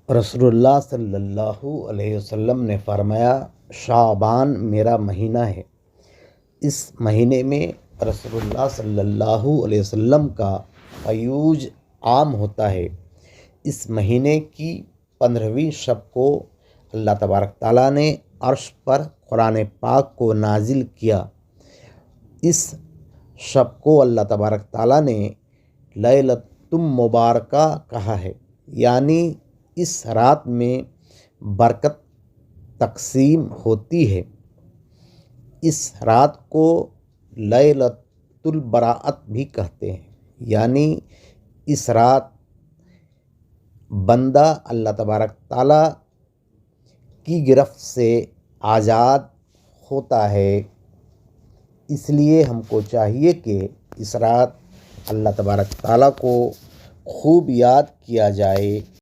रसूलुल्लाह सल्लल्लाहु अलैहि वसल्लम ने फरमाया, शाबान मेरा महीना है। इस महीने में रसूलुल्लाह सल्लल्लाहु अलैहि वसल्लम का फ़यूज आम होता है। इस महीने की 15वीं शब को अल्लाह तबारक ताला ने अर्श पर कुरान पाक को नाजिल किया। इस शब को अल्लाह तबारक ताला ने लैलतुम मुबारका कहा है, यानी इस रात में बरकत तकसीम होती है। इस रात को लैलतुल बराअत भी कहते हैं, यानी इस रात बंदा अल्लाह तबारक ताला की गिरफ्त से आज़ाद होता है। इसलिए हमको चाहिए कि इस रात अल्लाह तबारक ताला को खूब याद किया जाए।